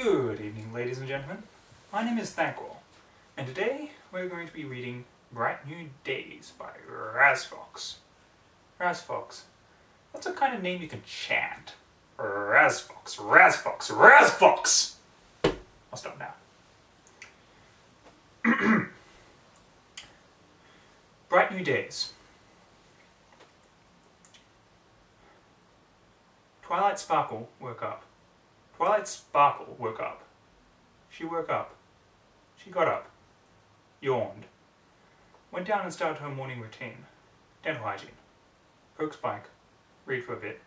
Good evening, ladies and gentlemen. My name is Thankor, and today we're going to be reading Bright New Days by Razfox. Razfox. That's a kind of name you can chant. Razfox, Razfox, Razfox! I'll stop now. Bright New Days. Twilight Sparkle woke up. Twilight Sparkle woke up. She woke up. She got up. Yawned. Went down and started her morning routine. Dental hygiene. Poke Spike. Read for a bit.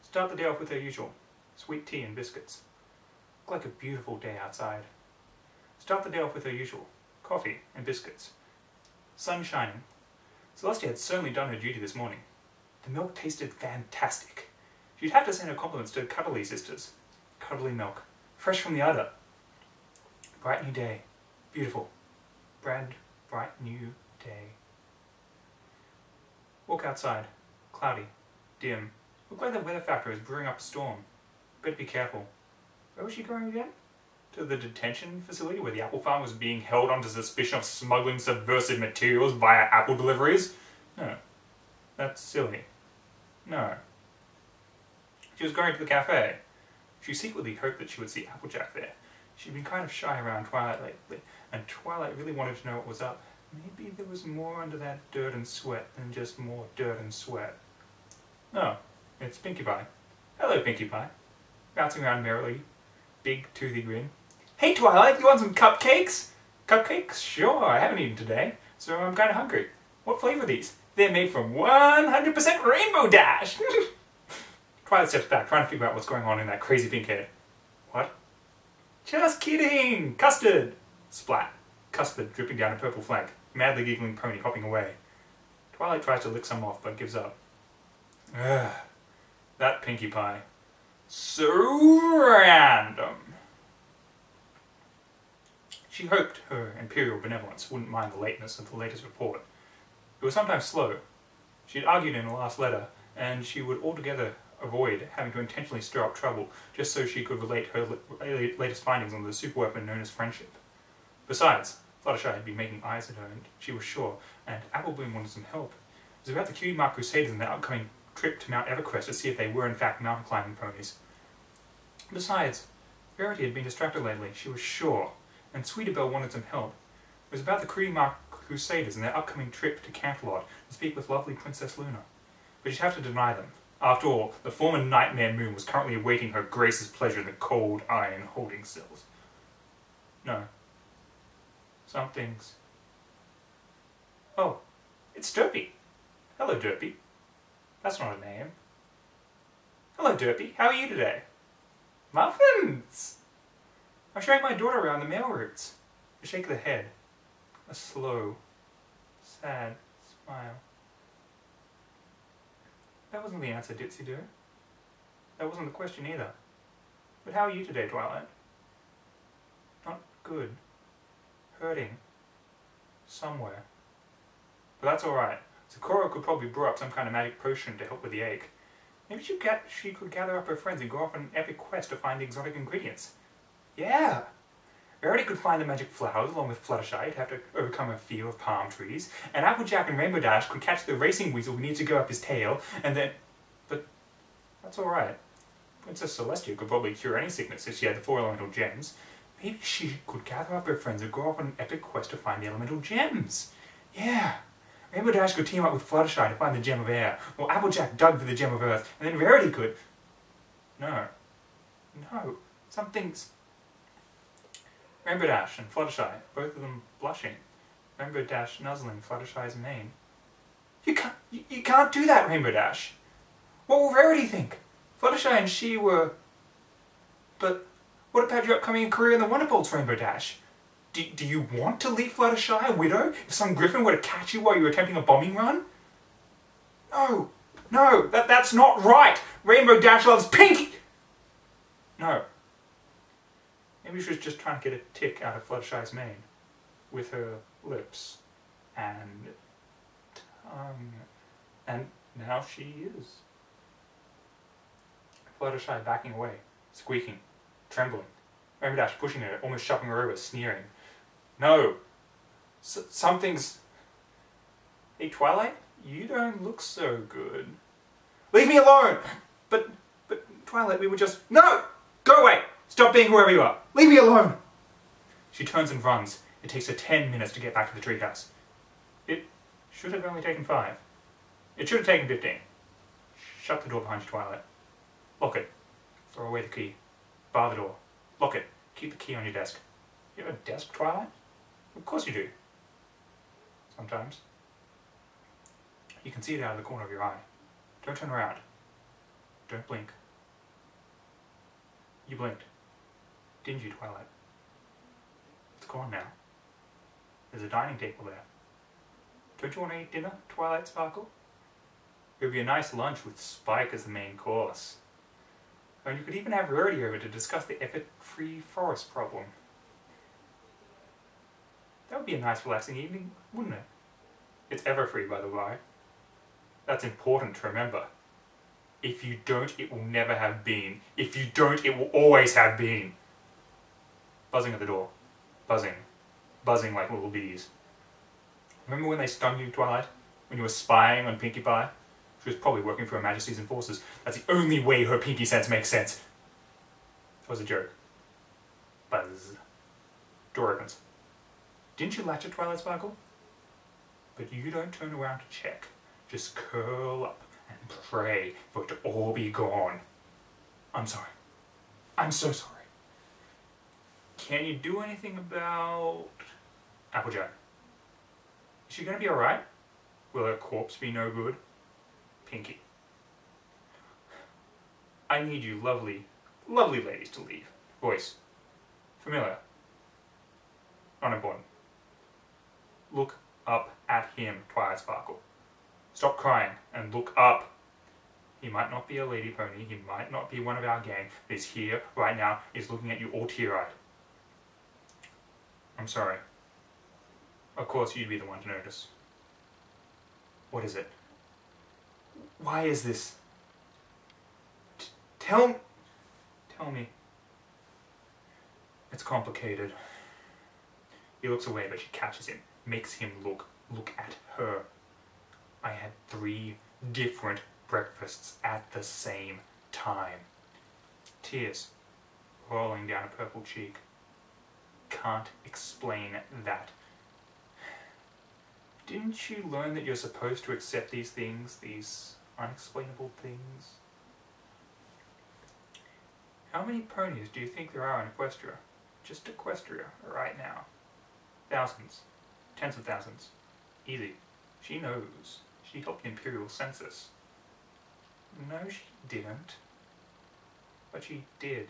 Start the day off with her usual. Sweet tea and biscuits. Look like a beautiful day outside. Start the day off with her usual. Coffee and biscuits. Sun shining. Celestia had certainly done her duty this morning. The milk tasted fantastic. She'd have to send her compliments to the Cuddly sisters. Cuddly milk. Fresh from the udder. Bright new day. Beautiful. Bright new day. Walk outside. Cloudy. Dim. Looked like the weather factor is brewing up a storm. Better be careful. Where was she going again? To the detention facility where the apple farm was being held under suspicion of smuggling subversive materials via apple deliveries? No. That's silly. No. She was going to the cafe. She secretly hoped that she would see Applejack there. She'd been kind of shy around Twilight lately, and Twilight really wanted to know what was up. Maybe there was more under that dirt and sweat than just more dirt and sweat. Oh, it's Pinkie Pie. Hello, Pinkie Pie. Bouncing around merrily. Big, toothy grin. Hey, Twilight, you want some cupcakes? Cupcakes? Sure, I haven't eaten today, so I'm kind of hungry. What flavor are these? They're made from 100% Rainbow Dash! Twilight steps back, trying to figure out what's going on in that crazy pink head. What? Just kidding! Custard! Splat. Custard dripping down a purple flank. Madly giggling pony hopping away. Twilight tries to lick some off, but gives up. Ugh. That Pinkie Pie. So random. She hoped her Imperial Benevolence wouldn't mind the lateness of the latest report. It was sometimes slow. She'd argued in the last letter, and she would altogether avoid having to intentionally stir up trouble just so she could relate her latest findings on the superweapon known as friendship. Besides, Fluttershy had been making eyes at her, and she was sure, and Applebloom wanted some help. It was about the Cutie Mark Crusaders and their upcoming trip to Mount Everquest to see if they were in fact mountain climbing ponies. Besides, Verity had been distracted lately, she was sure, and Sweeterbelle wanted some help. It was about the Cutie Mark Crusaders and their upcoming trip to Canterlot to speak with lovely Princess Luna. But she'd have to deny them. After all, the former Nightmare Moon was currently awaiting her Grace's pleasure in the cold iron holding cells. No. Some things. Oh, it's Derpy. Hello, Derpy. That's not a name. Hello, Derpy. How are you today? Muffins! I'm showing my daughter around the mail routes. A shake of the head. A slow, sad smile. That wasn't the answer, Ditsy Doo. That wasn't the question either. But how are you today, Twilight? Not good. Hurting. Somewhere. But that's alright. Sakura could probably brew up some kind of magic potion to help with the ache. Maybe she could gather up her friends and go off on an epic quest to find the exotic ingredients. Yeah! Verity could find the magic flowers along with Fluttershy to have to overcome a fear of palm trees, and Applejack and Rainbow Dash could catch the racing weasel who needs to go up his tail, and then... But that's alright. Princess Celestia could probably cure any sickness if she had the 4 elemental gems. Maybe she could gather up her friends and go off on an epic quest to find the elemental gems. Yeah! Rainbow Dash could team up with Fluttershy to find the Gem of Air, or Applejack dug for the Gem of Earth, and then Verity could... No. No. Something's... Rainbow Dash and Fluttershy, both of them blushing. Rainbow Dash nuzzling Fluttershy's mane. You can't do that, Rainbow Dash! What will Verity think? Fluttershy and she were... But what about your upcoming career in the Wonderbolts, Rainbow Dash? Do you want to leave Fluttershy a widow if some griffin were to catch you while you were attempting a bombing run? No! No! That's not right! Rainbow Dash loves Pinkie! No. Maybe she was just trying to get a tick out of Fluttershy's mane. With her lips. And tongue. And now she is. Fluttershy backing away. Squeaking. Trembling. Rainbow Dash pushing her, almost shoving her over, sneering. No! Something's... Hey, Twilight, you don't look so good. Leave me alone! But, Twilight, we were just... No! Go away! Stop being whoever you are! Leave me alone! She turns and runs. It takes her 10 minutes to get back to the treehouse. It should have only taken 5. It should have taken 15. Shut the door behind you, Twilight. Lock it. Throw away the key. Bar the door. Lock it. Keep the key on your desk. You have a desk, Twilight? Of course you do. Sometimes. You can see it out of the corner of your eye. Don't turn around. Don't blink. You blinked. Didn't you, Twilight? It's gone now. There's a dining table there. Don't you want to eat dinner, Twilight Sparkle? It would be a nice lunch with Spike as the main course. And you could even have Rhodey over to discuss the epic free forest problem. That would be a nice relaxing evening, wouldn't it? It's ever free, by the way. That's important to remember. If you don't, it will never have been. If you don't, it will always have been. Buzzing at the door. Buzzing. Buzzing like little bees. Remember when they stung you, Twilight? When you were spying on Pinkie Pie? She was probably working for Her Majesty's Enforcers. That's the only way her pinky sense makes sense. That was a joke. Buzz. Door opens. Didn't you latch it, Twilight Sparkle? But you don't turn around to check. Just curl up and pray for it to all be gone. I'm sorry. I'm so sorry. Can you do anything about... Applejack? Is she gonna be alright? Will her corpse be no good? Pinkie. I need you lovely, lovely ladies to leave. Voice. Familiar. Not important. Look up at him, Twilight Sparkle. Stop crying and look up. He might not be a lady pony, he might not be one of our gang, but he's here, right now, he's looking at you all tear-eyed. I'm sorry. Of course you'd be the one to notice. What is it? Why is this? Tell me. It's complicated. He looks away, but she catches him, makes him look at her. I had 3 different breakfasts at the same time. Tears rolling down a purple cheek. Can't explain that. Didn't you learn that you're supposed to accept these things, these unexplainable things? How many ponies do you think there are in Equestria? Just Equestria, right now. Thousands. Tens of thousands. Easy. She knows. She helped the Imperial Census. No, she didn't. But she did.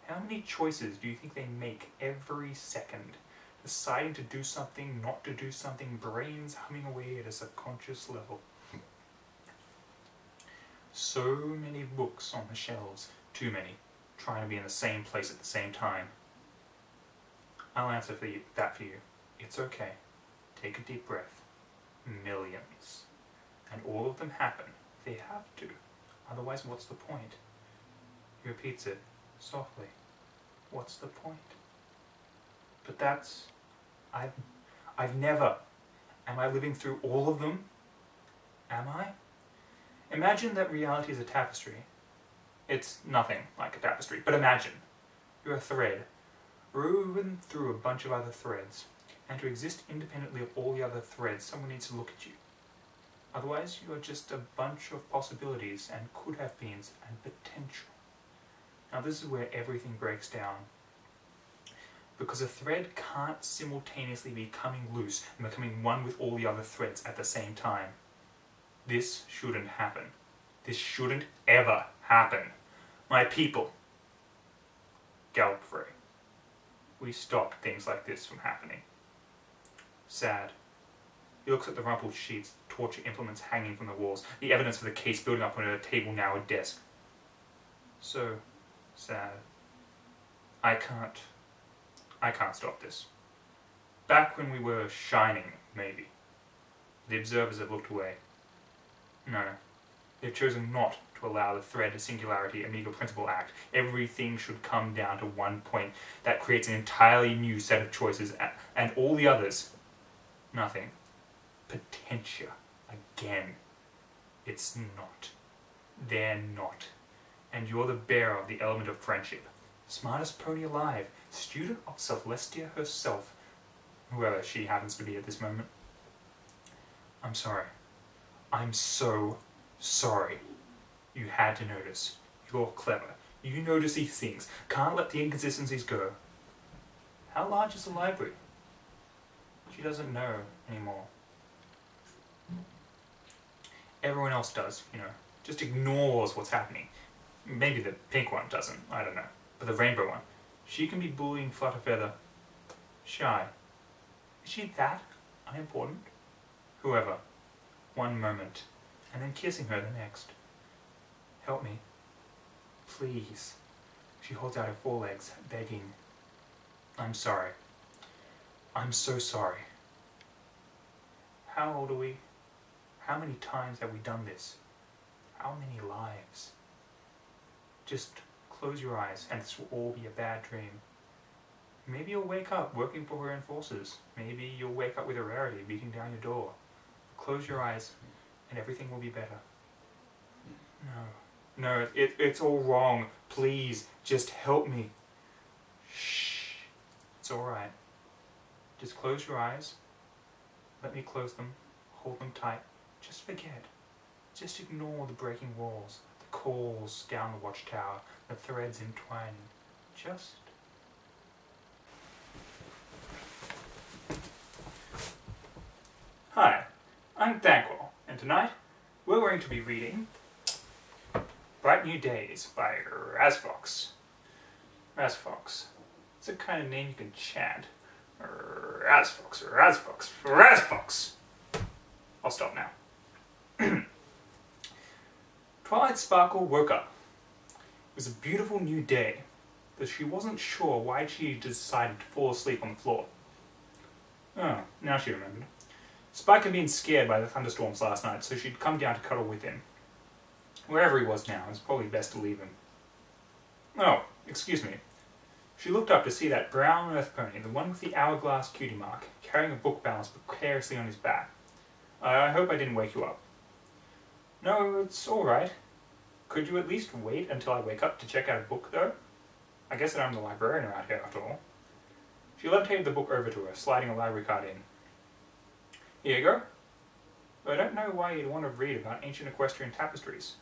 How many choices do you think they make every second? Deciding to do something, not to do something, brains humming away at a subconscious level. So many books on the shelves, too many, trying to be in the same place at the same time. I'll answer that for you. It's okay. Take a deep breath. Millions. And all of them happen. They have to. Otherwise, what's the point? He repeats it softly. What's the point? But that's... I've never... Am I living through all of them? Am I? Imagine that reality is a tapestry. It's nothing like a tapestry, but imagine. You're a thread, woven through a bunch of other threads, and to exist independently of all the other threads, someone needs to look at you. Otherwise, you are just a bunch of possibilities and could-have-beens and potential. Now this is where everything breaks down. Because a thread can't simultaneously be coming loose and becoming one with all the other threads at the same time. This shouldn't happen. This shouldn't ever happen. My people, Gallifrey, we stop things like this from happening. Sad. He looks at the rumpled sheets, torture implements hanging from the walls, the evidence for the case building up on a table, now a desk. So sad. I can't stop this. Back when we were shining, maybe. The observers have looked away. No, they've chosen not to allow the thread to singularity amiga principle act. Everything should come down to one point that creates an entirely new set of choices, and all the others, nothing. Potentia. Again. It's not. They're not. And you're the bearer of the element of friendship. Smartest pony alive. Student of Celestia herself. Whoever she happens to be at this moment. I'm sorry. I'm so sorry. You had to notice. You're clever. You notice these things. Can't let the inconsistencies go. How large is the library? She doesn't know anymore. Everyone else does, you know. Just ignores what's happening. Maybe the pink one doesn't, I don't know. But the rainbow one. She can be bullying Flutterfeather. Shy. Is she that unimportant? Whoever. One moment. And then kissing her the next. Help me. Please. She holds out her forelegs, begging. I'm sorry. I'm so sorry. How old are we? How many times have we done this? How many lives? Just close your eyes and this will all be a bad dream. Maybe you'll wake up working for her enforcers. Maybe you'll wake up with a rarity beating down your door. Close your eyes and everything will be better. No, it's all wrong. Please, just help me. Shh. It's alright. Just close your eyes. Let me close them. Hold them tight. Just forget. Just ignore the breaking walls, the calls down the watchtower, the threads entwining. Just... Hi, I'm Thanquol, and tonight we're going to be reading Bright New Days by Razfox. Razfox. It's a kind of name you can chant. Razfox, Razfox, Razfox. I'll stop now. Twilight Sparkle woke up. It was a beautiful new day, but she wasn't sure why she decided to fall asleep on the floor. Oh, now she remembered. Spike had been scared by the thunderstorms last night, so she'd come down to cuddle with him. Wherever he was now, it was probably best to leave him. Oh, excuse me. She looked up to see that brown earth pony, the one with the hourglass cutie mark, carrying a book balanced precariously on his back. I hope I didn't wake you up. No, it's alright. Could you at least wait until I wake up to check out a book, though? I guess that I'm the librarian around here, after all. She levitated the book over to her, sliding a library card in. Here you go. I don't know why you'd want to read about ancient equestrian tapestries.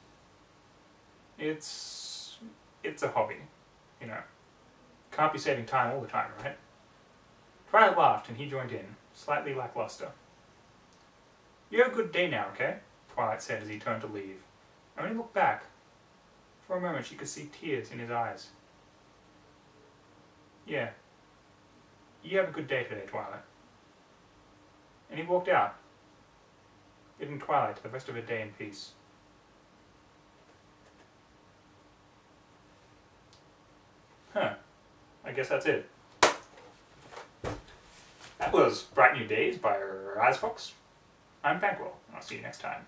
It's a hobby, you know. Can't be saving time all the time, right? Twilight laughed and he joined in, slightly lackluster. You have a good day now, okay? Twilight said as he turned to leave. Only look back. For a moment she could see tears in his eyes. Yeah. You have a good day today, Twilight. And he walked out, bidding Twilight the rest of her day in peace. Huh. I guess that's it. That was Bright New Days by Razfox. I'm Thanquol, and I'll see you next time.